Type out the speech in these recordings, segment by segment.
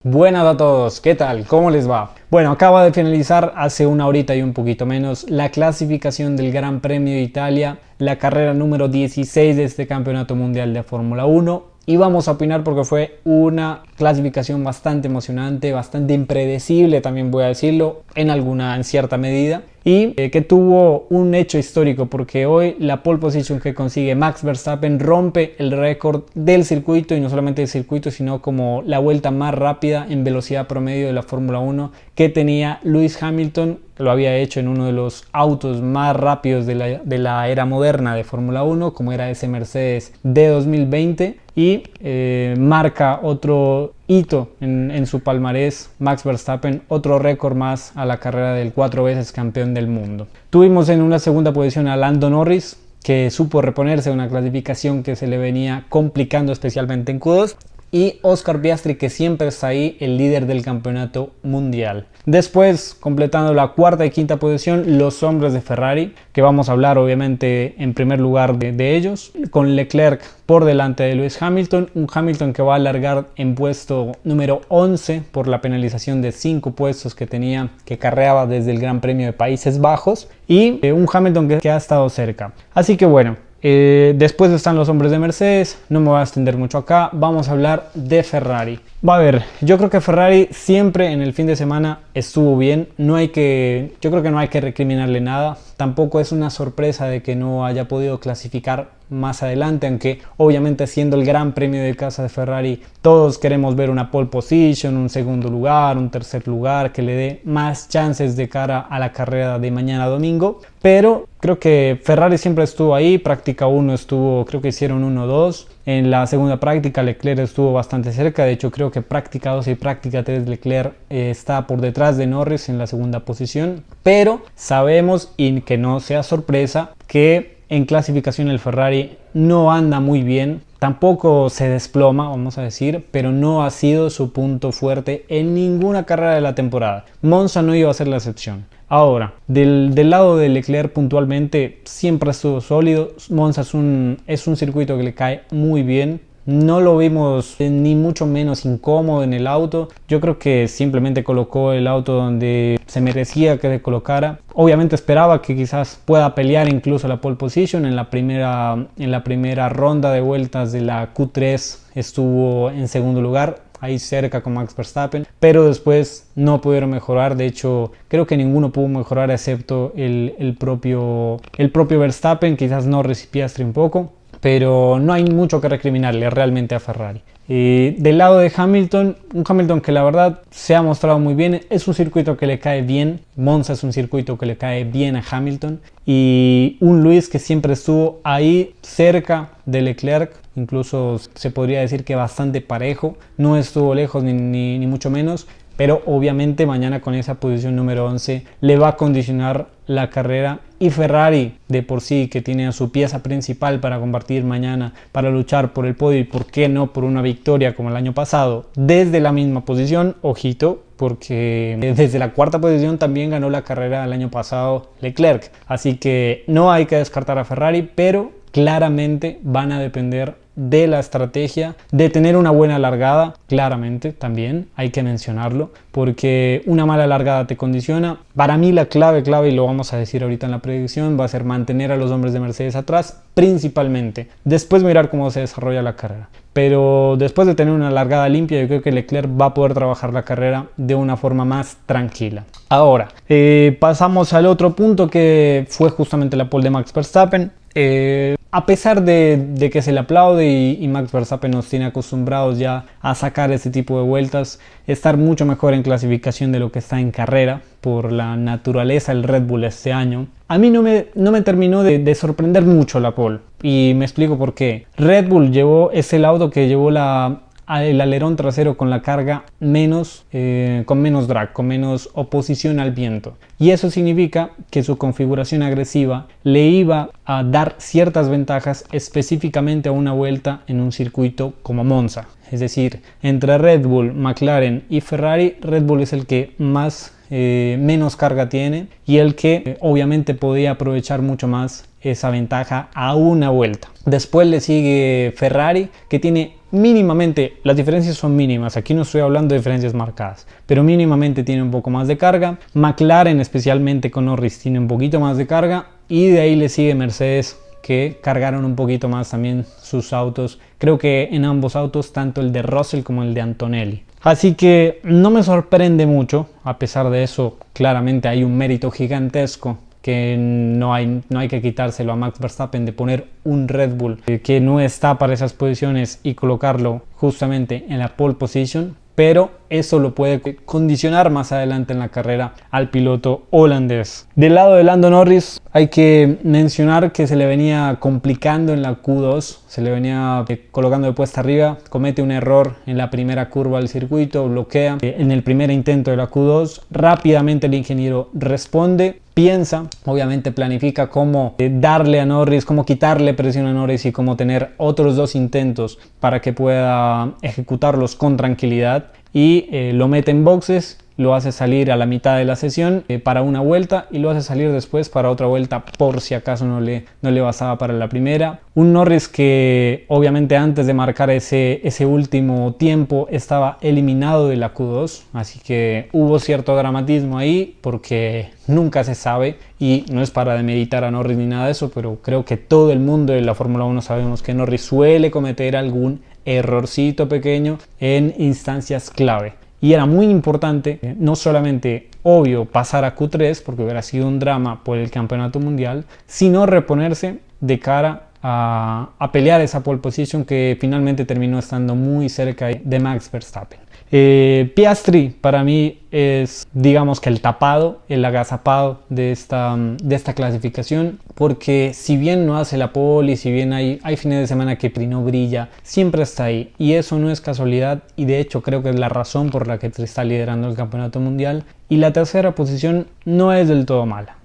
Buenas a todos, ¿qué tal? ¿Cómo les va? Bueno, acaba de finalizar hace una horita y un poquito menos la clasificación del Gran Premio de Italia, la carrera número 16 de este Campeonato Mundial de Fórmula 1. Y vamos a opinar porque fue una clasificación bastante emocionante, bastante impredecible, también voy a decirlo, en cierta medida. Y que tuvo un hecho histórico porque hoy la pole position que consigue Max Verstappen rompe el récord del circuito, y no solamente del circuito, sino como la vuelta más rápida en velocidad promedio de la Fórmula 1 que tenía Lewis Hamilton. Lo había hecho en uno de los autos más rápidos de la era moderna de Fórmula 1, como era ese Mercedes de 2020, y marca otro hito en su palmarés Max Verstappen, otro récord más a la carrera del 4 veces campeón del mundo. Tuvimos en una segunda posición a Lando Norris, que supo reponerse de una clasificación que se le venía complicando especialmente en Q2, y Oscar Piastri, que siempre está ahí, el líder del campeonato mundial. Después, completando la cuarta y quinta posición, los hombres de Ferrari, que vamos a hablar obviamente en primer lugar de ellos, con Leclerc por delante de Lewis Hamilton, un Hamilton que va a alargar en puesto número 11 por la penalización de 5 puestos que tenía, que carreaba desde el Gran Premio de Países Bajos, y un Hamilton que ha estado cerca. Así que bueno, después están los hombres de Mercedes, no me voy a extender mucho acá, vamos a hablar de Ferrari. Va a ver, yo creo que Ferrari siempre en el fin de semana estuvo bien, yo creo que no hay que recriminarle nada, tampoco es una sorpresa de que no haya podido clasificar más adelante, aunque obviamente siendo el gran premio de casa de Ferrari todos queremos ver una pole position, un segundo lugar, un tercer lugar que le dé más chances de cara a la carrera de mañana domingo, pero creo que Ferrari siempre estuvo ahí. Práctica 1 estuvo, creo que hicieron 1-2, en la segunda práctica Leclerc estuvo bastante cerca, de hecho creo que práctica 2 y práctica 3 Leclerc está por detrás de Norris en la segunda posición, pero sabemos, y que no sea sorpresa, que en clasificación el Ferrari no anda muy bien, tampoco se desploma, vamos a decir, pero no ha sido su punto fuerte en ninguna carrera de la temporada. Monza no iba a ser la excepción. Ahora, del lado de Leclerc puntualmente siempre estuvo sólido. Monza es un circuito que le cae muy bien. No lo vimos ni mucho menos incómodo en el auto. Yo creo que simplemente colocó el auto donde se merecía que se colocara. Obviamente esperaba que quizás pueda pelear incluso la pole position. En la primera ronda de vueltas de la Q3 estuvo en segundo lugar, ahí cerca con Max Verstappen, pero después no pudieron mejorar. De hecho, creo que ninguno pudo mejorar excepto el propio Verstappen, quizás Norris y Piastri un poco, pero no hay mucho que recriminarle realmente a Ferrari. Del lado de Hamilton, un Hamilton que la verdad se ha mostrado muy bien, es un circuito que le cae bien, Monza es un circuito que le cae bien a Hamilton, y un Lewis que siempre estuvo ahí cerca de Leclerc, incluso se podría decir que bastante parejo, no estuvo lejos ni mucho menos, pero obviamente mañana con esa posición número 11 le va a condicionar la carrera, y Ferrari de por sí, que tiene a su pieza principal para combatir mañana, para luchar por el podio y por qué no por una victoria como el año pasado desde la misma posición, ojito, porque desde la cuarta posición también ganó la carrera el año pasado Leclerc, así que no hay que descartar a Ferrari, pero claramente van a depender de la estrategia, de tener una buena largada, claramente también hay que mencionarlo, porque una mala largada te condiciona. Para mí la clave, y lo vamos a decir ahorita en la predicción, va a ser mantener a los hombres de Mercedes atrás, principalmente, después mirar cómo se desarrolla la carrera. Pero después de tener una largada limpia, yo creo que Leclerc va a poder trabajar la carrera de una forma más tranquila. Ahora, pasamos al otro punto, que fue justamente la pole de Max Verstappen. A pesar de que se le aplaude y Max Verstappen nos tiene acostumbrados ya a sacar ese tipo de vueltas, estar mucho mejor en clasificación de lo que está en carrera por la naturaleza del Red Bull este año, a mí no me terminó de sorprender mucho la pole, y me explico por qué. Red Bull es el auto que llevó el alerón trasero con la carga con menos drag, con menos oposición al viento, y eso significa que su configuración agresiva le iba a dar ciertas ventajas específicamente a una vuelta en un circuito como Monza. Es decir, entre Red Bull, McLaren y Ferrari, Red Bull es el que menos carga tiene y el que obviamente podía aprovechar mucho más esa ventaja a una vuelta. Después le sigue Ferrari, que tiene mínimamente, las diferencias son mínimas, aquí no estoy hablando de diferencias marcadas, pero mínimamente tiene un poco más de carga. McLaren, especialmente con Norris, tiene un poquito más de carga, y de ahí le sigue Mercedes, que cargaron un poquito más también sus autos. Creo que en ambos autos, tanto el de Russell como el de Antonelli. Así que no me sorprende mucho. A pesar de eso, claramente hay un mérito gigantesco que no hay que quitárselo a Max Verstappen, de poner un Red Bull que no está para esas posiciones y colocarlo justamente en la pole position. Pero eso lo puede condicionar más adelante en la carrera al piloto holandés. Del lado de Lando Norris, hay que mencionar que se le venía complicando en la Q2, se le venía colocando de puesta arriba, comete un error en la primera curva del circuito, bloquea en el primer intento de la Q2, rápidamente el ingeniero responde, piensa, obviamente planifica cómo darle a Norris, cómo quitarle presión a Norris y cómo tener otros 2 intentos para que pueda ejecutarlos con tranquilidad, y lo mete en boxes, lo hace salir a la mitad de la sesión para una vuelta, y lo hace salir después para otra vuelta por si acaso no le bastaba para la primera. Un Norris que obviamente antes de marcar ese último tiempo estaba eliminado de la Q2, así que hubo cierto dramatismo ahí, porque nunca se sabe, y no es para demeritar a Norris ni nada de eso, pero creo que todo el mundo de la Fórmula 1 sabemos que Norris suele cometer algún errorcito pequeño en instancias clave. Y era muy importante, no solamente, obvio, pasar a Q3, porque hubiera sido un drama por el campeonato mundial, sino reponerse de cara a pelear esa pole position, que finalmente terminó estando muy cerca de Max Verstappen. Piastri para mí es, digamos, que el tapado, el agazapado de esta clasificación, porque si bien no hace la pole y si bien hay fines de semana que no brilla, siempre está ahí, y eso no es casualidad, y de hecho creo que es la razón por la que está liderando el campeonato mundial. Y la tercera posición no es del todo mala,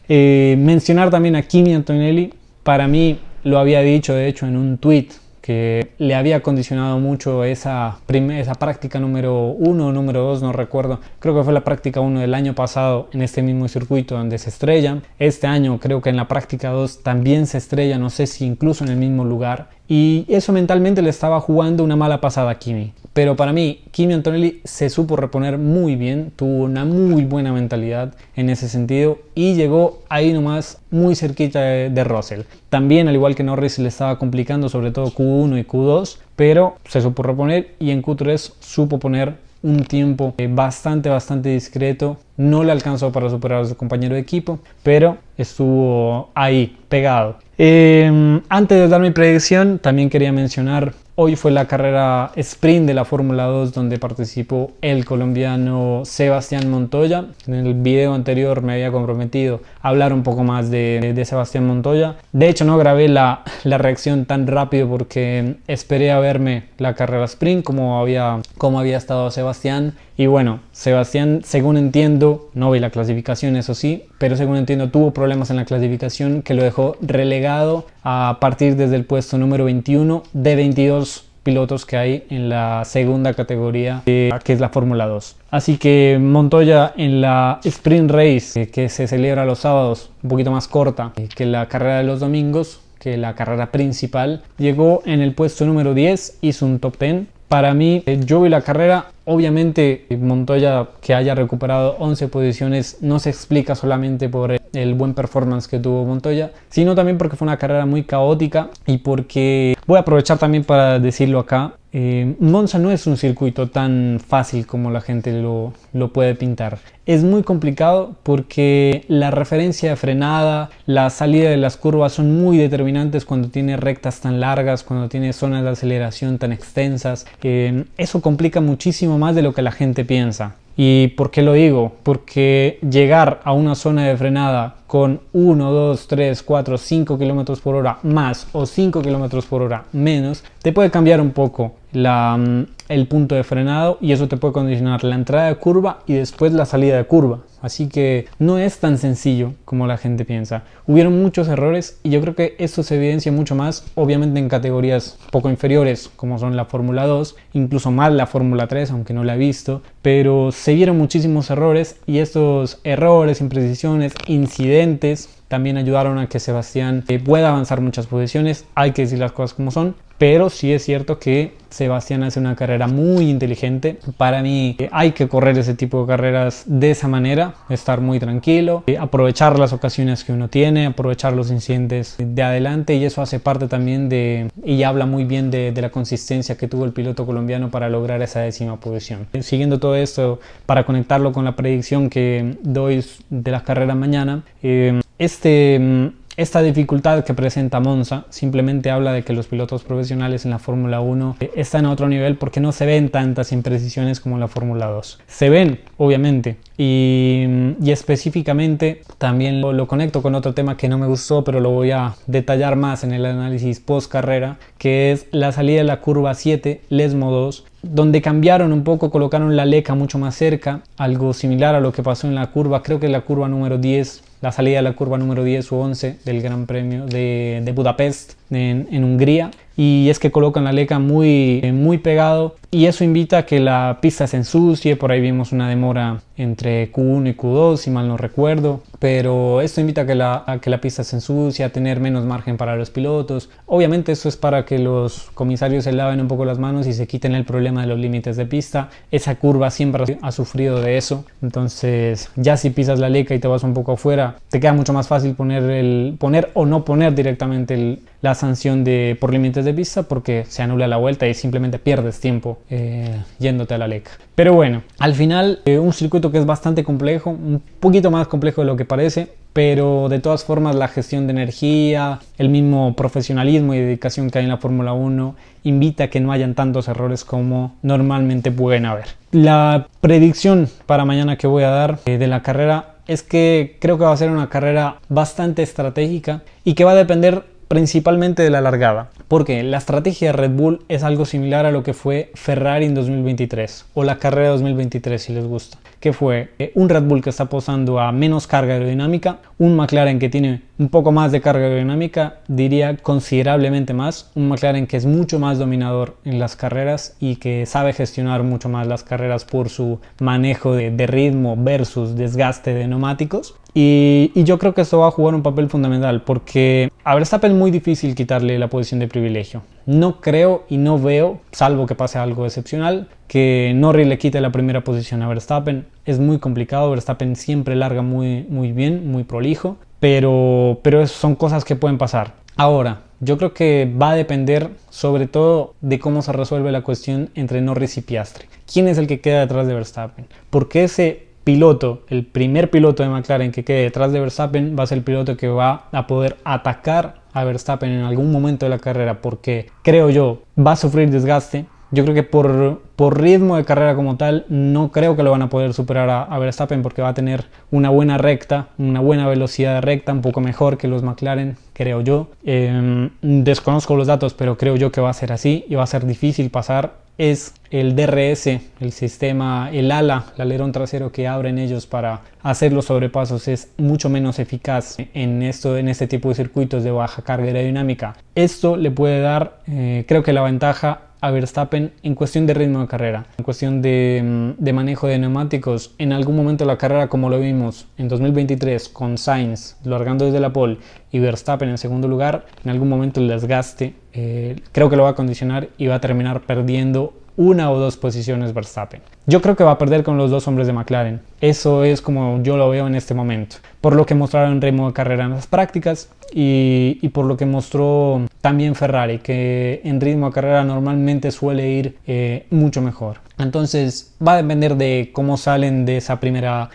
mencionar también a Kimi Antonelli. Para mí, lo había dicho de hecho en un tweet, que le había condicionado mucho esa práctica número 1 o número 2, no recuerdo, creo que fue la práctica 1 del año pasado en este mismo circuito donde se estrellan. Este año creo que en la práctica 2 también se estrella, no sé si incluso en el mismo lugar, y eso mentalmente le estaba jugando una mala pasada a Kimi. Pero para mí, Kimi Antonelli se supo reponer muy bien, tuvo una muy buena mentalidad en ese sentido, y llegó ahí nomás muy cerquita de Russell. También, al igual que Norris, se le estaba complicando sobre todo Q1 y Q2, pero se supo reponer, y en Q3 supo poner un tiempo bastante discreto. No le alcanzó para superar a su compañero de equipo, pero estuvo ahí, pegado. Antes de dar mi predicción, también quería mencionar, hoy fue la carrera sprint de la Fórmula 2 donde participó el colombiano Sebastián Montoya. En el video anterior me había comprometido a hablar un poco más de Sebastián Montoya. De hecho, no grabé la reacción tan rápido porque esperé a verme la carrera sprint, como había estado Sebastián. Y bueno, Sebastián, según entiendo, no vi la clasificación, eso sí, pero según entiendo tuvo problemas en la clasificación que lo dejó relegado a partir desde el puesto número 21 de 22 pilotos que hay en la segunda categoría, que es la Fórmula 2. Así que Montoya en la Sprint Race, que se celebra los sábados, un poquito más corta que la carrera de los domingos, que la carrera principal, llegó en el puesto número 10, hizo un top 10. Para mí, yo vi la carrera, obviamente Montoya, que haya recuperado 11 posiciones, no se explica solamente por el buen performance que tuvo Montoya, sino también porque fue una carrera muy caótica, y porque, voy a aprovechar también para decirlo acá, Monza no es un circuito tan fácil como la gente lo puede pintar. Es muy complicado porque la referencia de frenada, la salida de las curvas son muy determinantes cuando tiene rectas tan largas, cuando tiene zonas de aceleración tan extensas. Eso complica muchísimo más de lo que la gente piensa. ¿Y por qué lo digo? Porque llegar a una zona de frenada con 1, 2, 3, 4, 5 km por hora más o 5 km por hora menos te puede cambiar un poco el punto de frenado, y eso te puede condicionar la entrada de curva y después la salida de curva. Así que no es tan sencillo como la gente piensa. Hubieron muchos errores, y yo creo que esto se evidencia mucho más obviamente en categorías poco inferiores como son la Fórmula 2, incluso más la Fórmula 3, aunque no la he visto, pero se vieron muchísimos errores, y estos errores, imprecisiones, incidentes también ayudaron a que Sebastián pueda avanzar muchas posiciones. Hay que decir las cosas como son, pero sí es cierto que Sebastián hace una carrera muy inteligente. Para mí hay que correr ese tipo de carreras de esa manera, estar muy tranquilo, aprovechar las ocasiones que uno tiene, aprovechar los incidentes de adelante, y eso hace parte también y habla muy bien de la consistencia que tuvo el piloto colombiano para lograr esa 10ª posición. Siguiendo todo esto, para conectarlo con la predicción que doy de las carreras mañana, esta dificultad que presenta Monza simplemente habla de que los pilotos profesionales en la Fórmula 1 están a otro nivel, porque no se ven tantas imprecisiones como en la Fórmula 2. Se ven, obviamente, y específicamente también lo conecto con otro tema que no me gustó, pero lo voy a detallar más en el análisis post carrera, que es la salida de la curva 7, Lesmo 2, donde cambiaron un poco, colocaron la leca mucho más cerca, algo similar a lo que pasó en la curva, creo que la curva número 10, la salida de la curva número 10 o 11 del Gran Premio de Budapest en Hungría. Y es que colocan la leca muy pegado, y eso invita a que la pista se ensucie. Por ahí vimos una demora entre Q1 y Q2, si mal no recuerdo, pero esto invita a que la pista se ensucie, a tener menos margen para los pilotos. Obviamente eso es para que los comisarios se laven un poco las manos y se quiten el problema de los límites de pista. Esa curva siempre ha sufrido de eso, entonces ya si pisas la leca y te vas un poco afuera, te queda mucho más fácil poner o no poner directamente la sanción por límites de pista, porque se anula la vuelta y simplemente pierdes tiempo yéndote a la leca. Pero bueno, al final un circuito que es bastante complejo, un poquito más complejo de lo que parece, pero de todas formas la gestión de energía, el mismo profesionalismo y dedicación que hay en la Fórmula 1 invita a que no hayan tantos errores como normalmente pueden haber. La predicción para mañana que voy a dar de la carrera es que creo que va a ser una carrera bastante estratégica y que va a depender principalmente de la largada, porque la estrategia de Red Bull es algo similar a lo que fue Ferrari en 2023 o la carrera de 2023 si les gusta, que fue un Red Bull que está apostando a menos carga aerodinámica, un McLaren que tiene un poco más de carga aerodinámica, diría considerablemente más, un McLaren que es mucho más dominador en las carreras y que sabe gestionar mucho más las carreras por su manejo de ritmo versus desgaste de neumáticos. Y yo creo que esto va a jugar un papel fundamental, porque a Verstappen es muy difícil quitarle la posición de privilegio. No creo y no veo, salvo que pase algo excepcional, que Norris le quite la primera posición a Verstappen. Es muy complicado, Verstappen siempre larga muy bien, muy prolijo, pero son cosas que pueden pasar. Ahora, yo creo que va a depender sobre todo de cómo se resuelve la cuestión entre Norris y Piastri. ¿Quién es el que queda detrás de Verstappen? Porque ese piloto, el primer piloto de McLaren que quede detrás de Verstappen, va a ser el piloto que va a poder atacar a Verstappen en algún momento de la carrera, porque creo yo va a sufrir desgaste. Yo creo que por ritmo de carrera como tal, no creo que lo van a poder superar a Verstappen, porque va a tener una buena recta, una buena velocidad de recta, un poco mejor que los McLaren, creo yo. Desconozco los datos, pero creo yo que va a ser así y va a ser difícil pasar. Es el DRS, el sistema, el alerón trasero que abren ellos para hacer los sobrepasos, es mucho menos eficaz en este tipo de circuitos de baja carga aerodinámica. Esto le puede dar, creo que la ventaja a Verstappen en cuestión de ritmo de carrera, en cuestión de manejo de neumáticos. En algún momento de la carrera, como lo vimos en 2023 con Sainz largando desde la pole y Verstappen en segundo lugar, en algún momento el desgaste creo que lo va a condicionar y va a terminar perdiendo una o dos posiciones Verstappen. Yo creo que va a perder con los dos hombres de McLaren. Eso es como yo lo veo en este momento, por lo que mostraron en ritmo de carrera en las prácticas y por lo que mostró también Ferrari, que en ritmo de carrera normalmente suele ir mucho mejor. Entonces va a depender de cómo salen de esa primera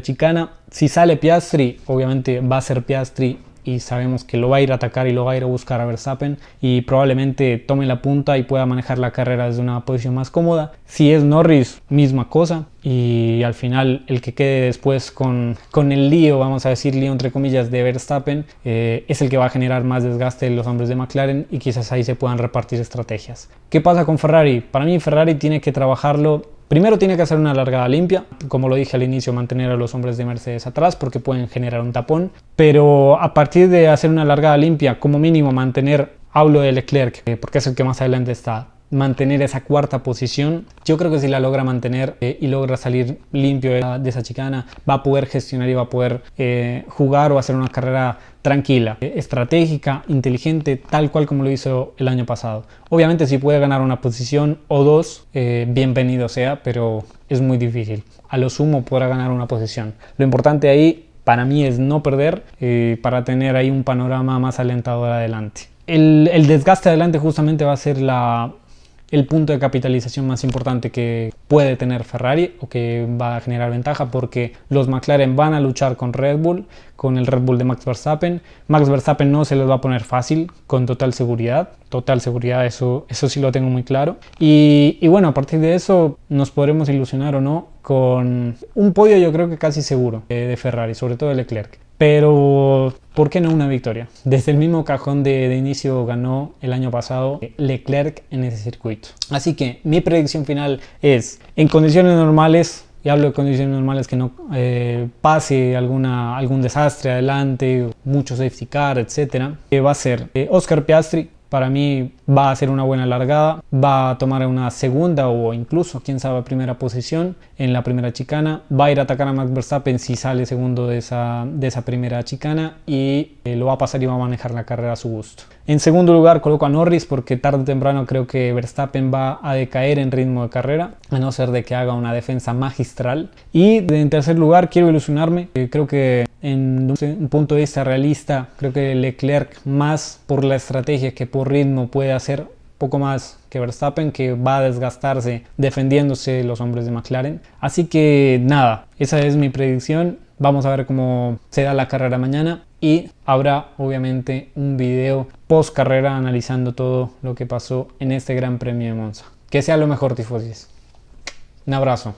chicana. Si sale Piastri, obviamente va a ser Piastri y sabemos que lo va a ir a atacar y lo va a ir a buscar a Verstappen y probablemente tome la punta y pueda manejar la carrera desde una posición más cómoda. Si es Norris, misma cosa, y al final el que quede después con el lío, vamos a decir lío entre comillas, de Verstappen, es el que va a generar más desgaste de los hombres de McLaren y quizás ahí se puedan repartir estrategias. ¿Qué pasa con Ferrari? Para mí Ferrari tiene que trabajarlo. Primero tiene que hacer una largada limpia, como lo dije al inicio, mantener a los hombres de Mercedes atrás porque pueden generar un tapón, pero a partir de hacer una largada limpia, como mínimo mantener, hablo de Leclerc, porque es el que más adelante está, mantener esa cuarta posición. Yo creo que si la logra mantener y logra salir limpio de esa chicana, va a poder gestionar y va a poder jugar o hacer una carrera tranquila, estratégica, inteligente, tal cual como lo hizo el año pasado. Obviamente si puede ganar una posición o dos, bienvenido sea, pero es muy difícil. A lo sumo podrá ganar una posición. Lo importante ahí para mí es no perder para tener ahí un panorama más alentador adelante. El desgaste adelante justamente va a ser el punto de capitalización más importante que puede tener Ferrari o que va a generar ventaja, porque los McLaren van a luchar con Red Bull, con el Red Bull de Max Verstappen. Max Verstappen no se les va a poner fácil, con total seguridad, eso sí lo tengo muy claro. Y bueno, a partir de eso nos podremos ilusionar o no con un podio, yo creo que casi seguro de Ferrari, sobre todo de Leclerc. Pero, ¿por qué no una victoria? Desde el mismo cajón de inicio ganó el año pasado Leclerc en ese circuito. Así que mi predicción final es, en condiciones normales, y hablo de condiciones normales, que no pase algún desastre adelante, mucho safety car, etc. Va a ser Oscar Piastri. Para mí va a ser una buena largada, va a tomar una segunda o incluso, quién sabe, primera posición en la primera chicana, va a ir a atacar a Max Verstappen si sale segundo de esa primera chicana y lo va a pasar y va a manejar la carrera a su gusto. En segundo lugar coloco a Norris porque tarde o temprano creo que Verstappen va a decaer en ritmo de carrera, a no ser de que haga una defensa magistral. Y en tercer lugar quiero ilusionarme, creo que en un punto de vista realista, creo que Leclerc, más por la estrategia que por ritmo, puede hacer poco más que Verstappen, que va a desgastarse defendiéndose los hombres de McLaren. Así que nada, esa es mi predicción. Vamos a ver cómo se da la carrera mañana y habrá obviamente un video post carrera analizando todo lo que pasó en este Gran Premio de Monza. Que sea lo mejor, tifosis. Un abrazo.